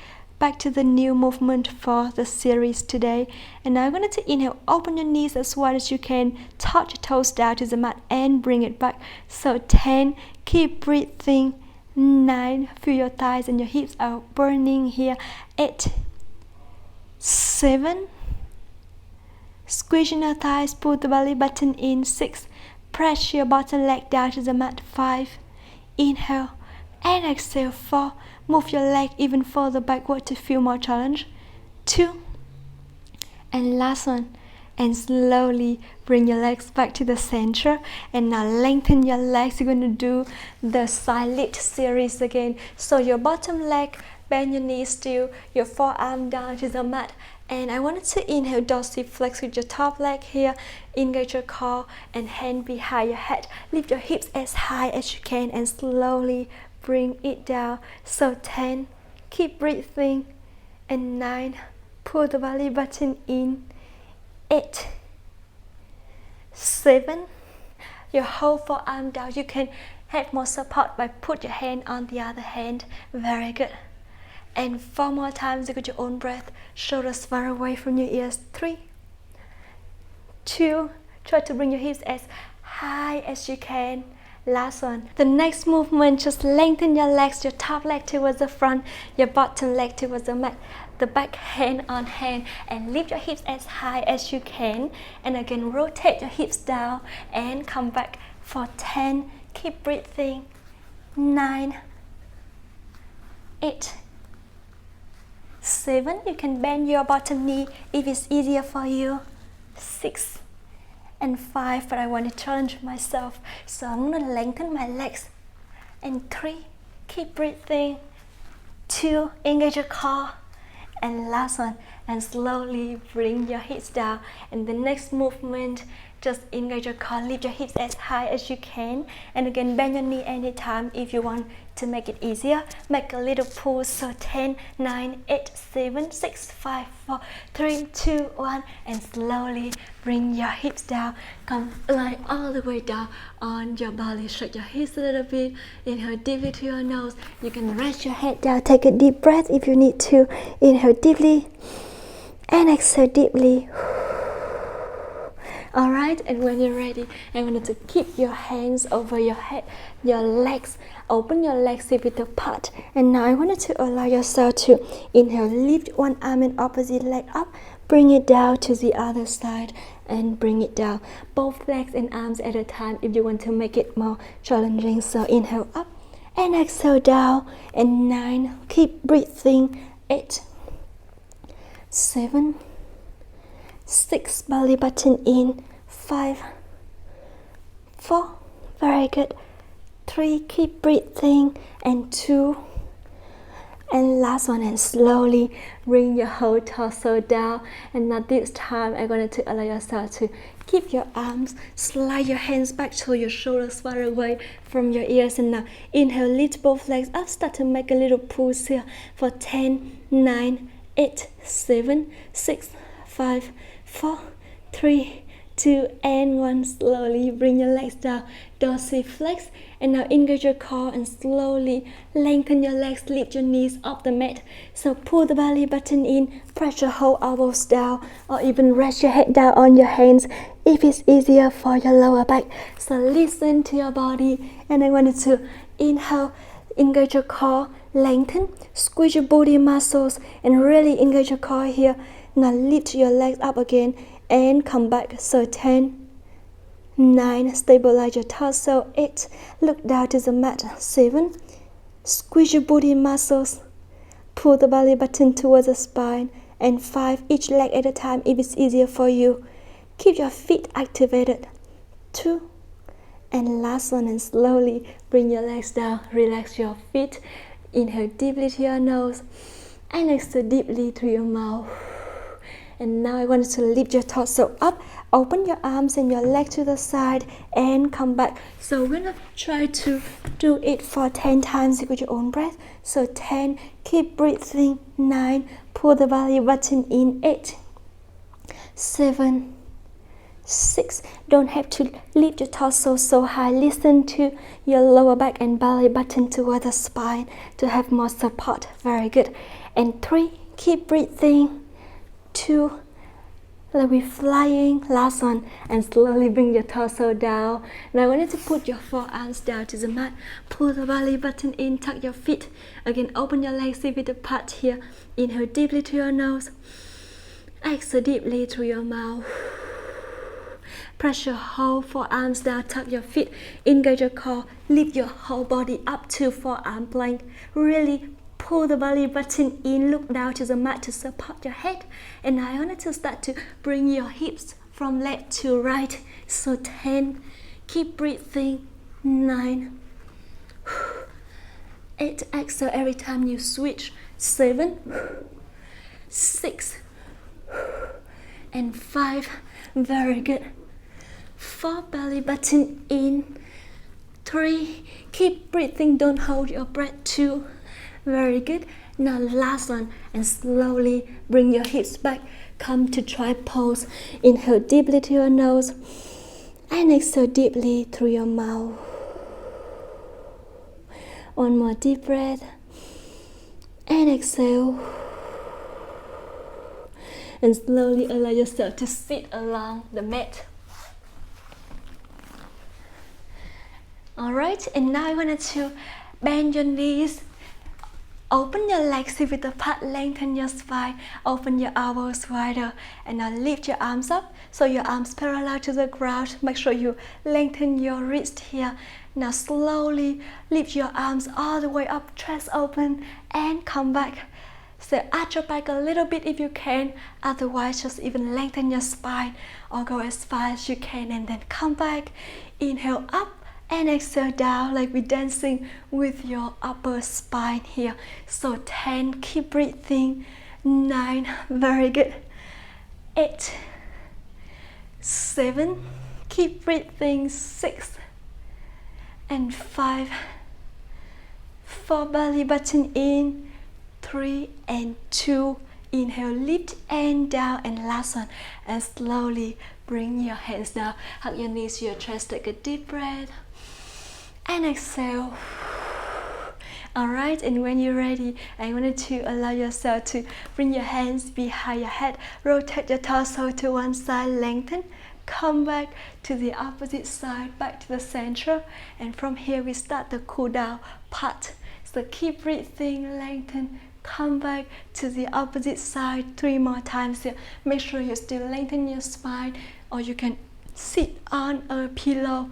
to the new movement for the series today. And now I'm going to inhale, open your knees as wide as you can, touch your toes down to the mat and bring it back. So 10, keep breathing. 9, feel your thighs and your hips are burning here. 8, 7, squeezing your thighs, pull the belly button in. 6, press your bottom leg down to the mat. 5, inhale and exhale. 4, move your leg even further backward to feel more challenge. 2, and last one. And slowly bring your legs back to the center. And now lengthen your legs. You're going to do the side lift series again. So your bottom leg, bend your knees still, your forearm down to the mat. And I wanted to inhale, dorsiflex with your top leg here. Engage your core and hand behind your head. Lift your hips as high as you can and slowly bring it down. So 10, keep breathing. And 9, pull the belly button in. 8, 7, your whole forearm down. You can have more support by put your hand on the other hand. Very good. And 4 more times with your own breath, shoulders far away from your ears. 3, 2, try to bring your hips as high as you can. Last one. The next movement, just lengthen your legs, your top leg towards the front, your bottom leg towards the mat, the back hand on hand, and lift your hips as high as you can. And again, rotate your hips down and come back for 10. Keep breathing. 9, 8, 7, you can bend your bottom knee if it's easier for you. 6, and 5, but I want to challenge myself, so I'm going to lengthen my legs. And 3, keep breathing. 2, engage your core. And last one, and slowly bring your hips down. And the next movement, just engage your core, lift your hips as high as you can. And again, bend your knee anytime if you want to make it easier. Make a little pause. So 10, 9, 8, 7, 6, 5, 4, 3, 2, 1, and slowly bring your hips down. Come lie all the way down on your belly. Shake your hips a little bit. Inhale deeply to your nose. You can rest your head down. Take a deep breath if you need to. Inhale deeply and exhale deeply. Alright, and when you're ready, I want you to keep your hands over your head, your legs, open your legs a bit apart. And now I want you to allow yourself to inhale, lift one arm and opposite leg up, bring it down to the other side and bring it down. Both legs and arms at a time if you want to make it more challenging. So inhale up and exhale down. And 9, keep breathing. 8, 7, 6, belly button in. 5, 4, very good. 3, keep breathing. And 2, and last one, and slowly bring your whole torso down. And now this time I'm going to allow yourself to keep your arms, slide your hands back so your shoulders far away from your ears. And now inhale, lift both legs up, start to make a little pulse here for 10, 9, 8, 7, 6, 5, 4, 3, 2, and 1. Slowly bring your legs down, dorsiflex, and now engage your core and slowly lengthen your legs, lift your knees off the mat. So pull the belly button in, press your whole elbows down, or even rest your head down on your hands if it's easier for your lower back. So listen to your body, and I wanted to inhale, engage your core, lengthen, squeeze your body muscles, and really engage your core here. Now lift your legs up again and come back. So 10, 9, stabilize your torso. 8, look down to the mat. 7, squeeze your body muscles, pull the belly button towards the spine. And 5, each leg at a time if it's easier for you. Keep your feet activated. 2, and last one, and slowly bring your legs down, relax your feet. Inhale deeply to your nose and exhale deeply through your mouth. And now I want you to lift your torso up, open your arms and your leg to the side and come back. So we're going to try to do it for 10 times with your own breath. So 10, keep breathing. 9, pull the belly button in. 8, 7, 6, don't have to lift your torso so high. Listen to your lower back and belly button toward the spine to have more support. Very good. And 3, keep breathing. 2, like we're flying. Last one, and slowly bring your torso down. Now I want you to put your forearms down to the mat, pull the belly button in, tuck your feet. Again, open your legs a bit apart here. Inhale deeply to your nose, exhale deeply through your mouth. Press your whole forearms down, tuck your feet, engage your core, lift your whole body up to forearm plank. Really pull the belly button in, look down to the mat to support your head. And I want you to start to bring your hips from left to right. So 10, keep breathing. 9, 8, exhale every time you switch. 7, 6, and 5, very good. 4, belly button in. 3, keep breathing, don't hold your breath. 2, very good. Now last one, and slowly bring your hips back, come to try pose. Inhale deeply to your nose and exhale deeply through your mouth. One more deep breath and exhale. And slowly allow yourself to sit along the mat. Alright, and now I wanted to bend your knees, open your legs a bit apart, lengthen your spine, open your elbows wider, and now lift your arms up so your arms parallel to the ground. Make sure you lengthen your wrist here. Now slowly lift your arms all the way up, chest open, and come back. So arch your back a little bit if you can, otherwise just even lengthen your spine or go as far as you can, and then come back. Inhale up and exhale down, like we're dancing with your upper spine here. So 10, keep breathing. 9, very good. 8, 7, keep breathing. 6, and 5, 4, belly button in. 3 and 2, inhale, lift and down, and last one, and slowly bring your hands down, hug your knees to your chest, take a deep breath and exhale. Alright, and when you're ready, I wanted to allow yourself to bring your hands behind your head, rotate your torso to one side, lengthen, come back to the opposite side, back to the center, and from here we start the cool down part. So keep breathing, lengthen, come back to the opposite side 3 more times here. Make sure you still lengthen your spine, or you can sit on a pillow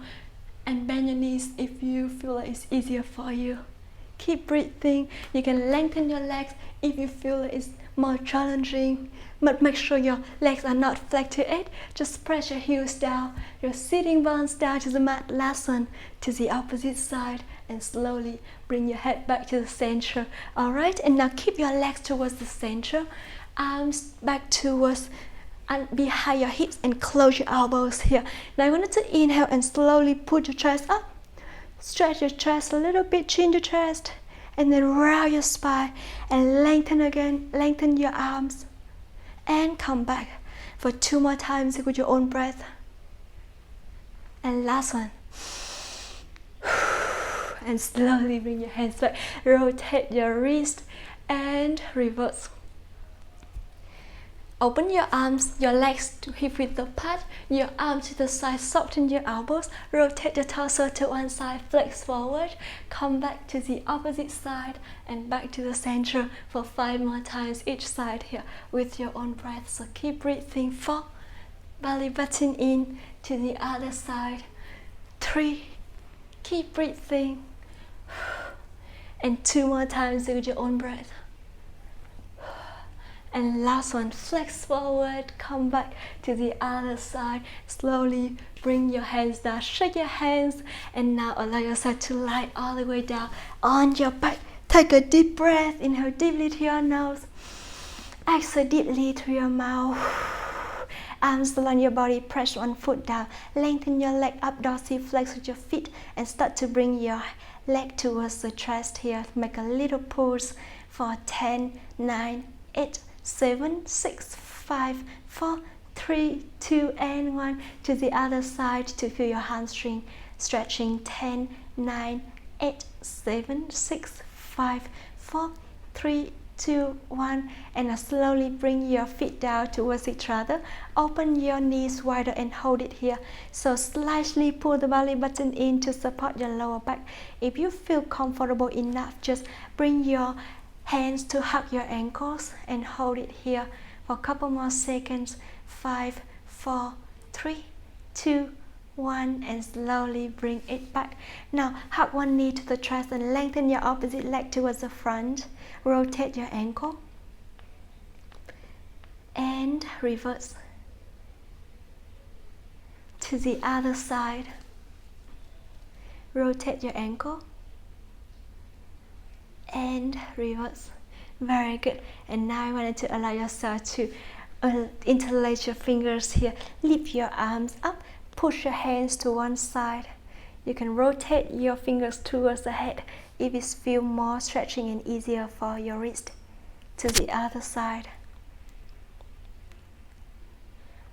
and bend your knees if you feel like it's easier for you. Keep breathing. You can lengthen your legs if you feel it's more challenging, but make sure your legs are not flat to it. Just press your heels down, your sitting bones down to the mat. Last one, to the opposite side, and slowly bring your head back to the center. Alright, and now keep your legs towards the center, arms back towards and behind your hips, and close your elbows here. Now I want you to inhale and slowly put your chest up. Stretch your chest a little bit, chin your chest, and then round your spine and lengthen again. Lengthen your arms and come back for 2 more times with your own breath. And last one. And slowly bring your hands back. Rotate your wrist and reverse. Open your arms, your legs to hip width apart, your arms to the side, soften your elbows, rotate your torso to one side, flex forward, come back to the opposite side and back to the center for 5 more times each side here with your own breath. So keep breathing. 4, belly button in to the other side. 3, keep breathing. And 2 more times with your own breath. And last one, flex forward, come back to the other side. Slowly bring your hands down, shake your hands, and now allow yourself to lie all the way down on your back. Take a deep breath, inhale deeply to your nose, exhale deeply through your mouth. Arms along your body, press one foot down, lengthen your leg up, dorsiflex with your feet, and start to bring your leg towards the chest here. Make a little pause for 10, 9, 8, 7, 6, 5, 4, 3, 2, and 1. To the other side to feel your hamstring stretching. 10, 9, 8, 7, 6, 5, 4, 3, 2, 1. And now slowly bring your feet down towards each other. Open your knees wider and hold it here. So slightly pull the belly button in to support your lower back. If you feel comfortable enough, just bring your hands to hug your ankles and hold it here for a couple more seconds. 5, 4, 3, 2, 1, and slowly bring it back. Now hug one knee to the chest and lengthen your opposite leg towards the front. Rotate your ankle and reverse to the other side. Rotate your ankle and reverse. Very good. And now I wanted to allow yourself to interlace your fingers here. Lift your arms up, push your hands to one side. You can rotate your fingers towards the head if it feels more stretching and easier for your wrist. To the other side.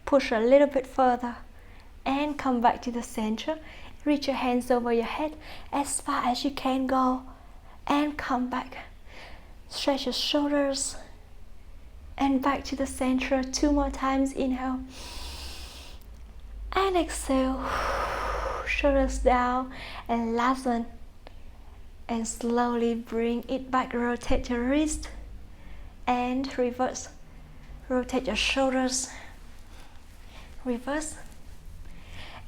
Push a little bit further and come back to the center. Reach your hands over your head as far as you can go and come back. Stretch your shoulders and back to the center. 2 more times. Inhale and exhale. Shoulders down, and last one. And slowly bring it back. Rotate your wrist and reverse. Rotate your shoulders, reverse.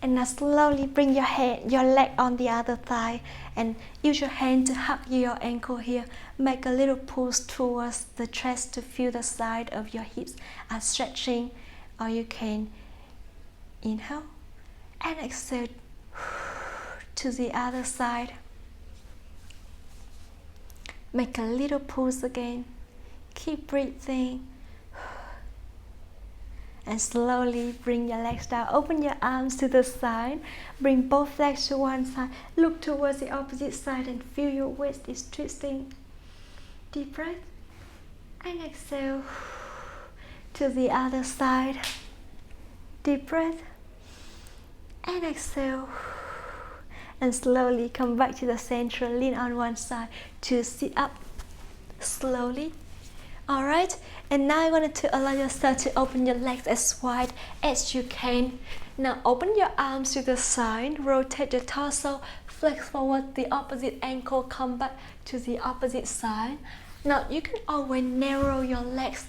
And now slowly bring your leg on the other thigh and use your hand to hug your ankle here. Make a little push towards the chest to feel the side of your hips are stretching, or you can inhale and exhale to the other side. Make a little pause again. Keep breathing. And slowly bring your legs down. Open your arms to the side. Bring both legs to one side. Look towards the opposite side and feel your waist is twisting. Deep breath. And exhale to the other side. Deep breath. And exhale. And slowly come back to the center. Lean on one side to sit up. Slowly. Alright, and now I wanted to allow yourself to open your legs as wide as you can. Now open your arms to the side, rotate your torso, flex forward the opposite ankle, come back to the opposite side. Now you can always narrow your legs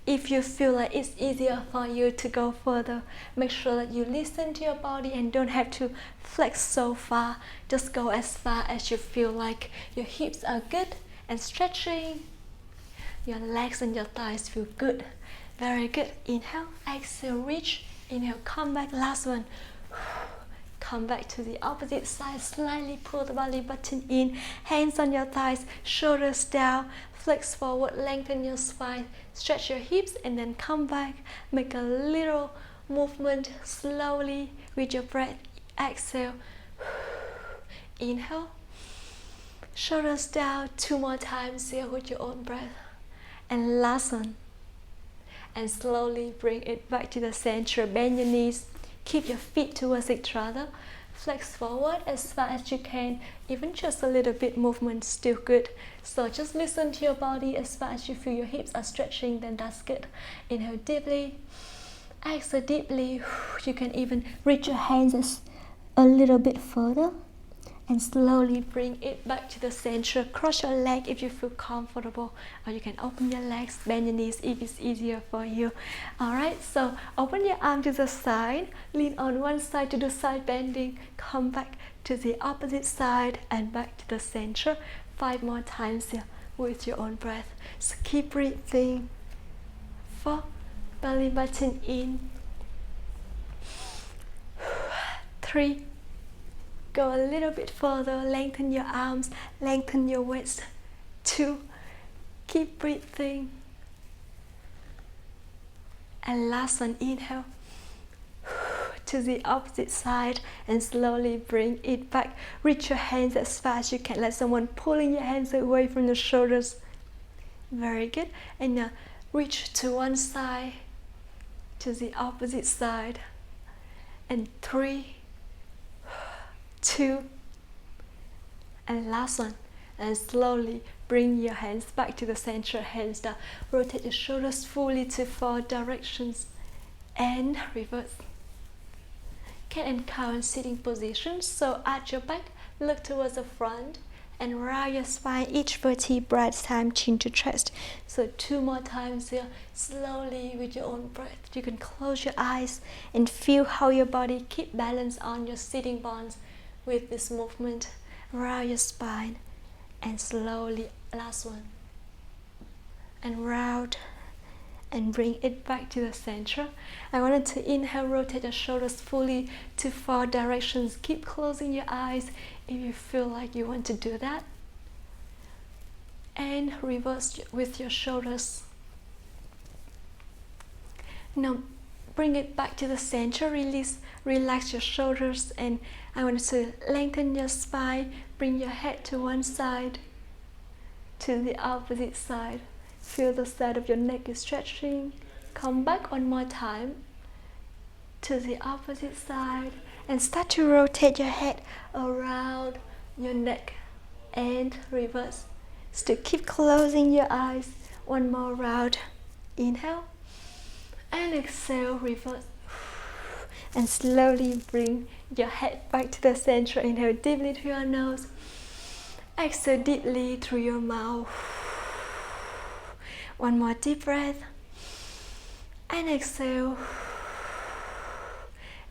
If you feel like it's easier for you to go further, make sure that you listen to your body and don't have to flex so far. Just go as far as you feel like your hips are good and stretching. Your legs and your thighs feel good. Very good. Inhale, exhale, reach. Inhale, come back. Last one. Come back to the opposite side. Slightly pull the belly button in. Hands on your thighs, shoulders down. Flex forward, lengthen your spine. Stretch your hips and then come back. Make a little movement slowly with your breath. Exhale. Inhale. Shoulders down. 2 more times here with your own breath. And last one. And slowly bring it back to the center. Bend your knees. Keep your feet towards each other. Flex forward as far as you can. Even just a little bit movement, still good. So just listen to your body. As far as you feel your hips are stretching, then that's good. Inhale deeply. Exhale deeply. You can even reach your hands a little bit further. And slowly bring it back to the center. Cross your leg if you feel comfortable, or you can open your legs, bend your knees if it's easier for you. Alright, so open your arm to the side, lean on one side to do side bending, come back to the opposite side and back to the center. 5 more times here with your own breath. So keep breathing. 4, belly button in. 3, go a little bit further, lengthen your arms, lengthen your waist. 2, keep breathing. And last one, inhale to the opposite side and slowly bring it back. Reach your hands as far as you can. Let someone pulling your hands away from your shoulders. Very good. And now reach to one side, to the opposite side. And 3, 2, and last one. And slowly bring your hands back to the center, hands down. Rotate your shoulders fully to 4 directions and reverse. Cat and cow in sitting position. So arch your back, look towards the front and round your spine. Each vertebra at a time, chin to chest. So 2 more times here, slowly with your own breath. You can close your eyes and feel how your body keep balance on your sitting bones with this movement. Round your spine and slowly, last one. And round and bring it back to the center. I wanted to inhale, rotate your shoulders fully to 4 directions. Keep closing your eyes if you feel like you want to do that. And reverse with your shoulders. Now bring it back to the center, release, relax your shoulders, and I want to lengthen your spine, bring your head to one side, to the opposite side. Feel the side of your neck is stretching. Come back 1 more time, to the opposite side, and start to rotate your head around your neck, and reverse. Still keep closing your eyes. 1 more round. Inhale. And exhale, reverse. And slowly bring your head back to the center. Inhale deeply through your nose. Exhale deeply through your mouth. 1 more deep breath. And exhale.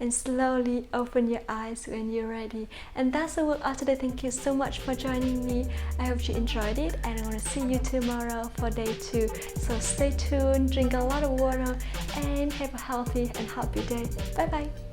And slowly open your eyes when you're ready. And that's the workout today. Thank you so much for joining me. I hope you enjoyed it, and I want to see you tomorrow for day 2. So stay tuned, drink a lot of water, and have a healthy and happy day. Bye bye.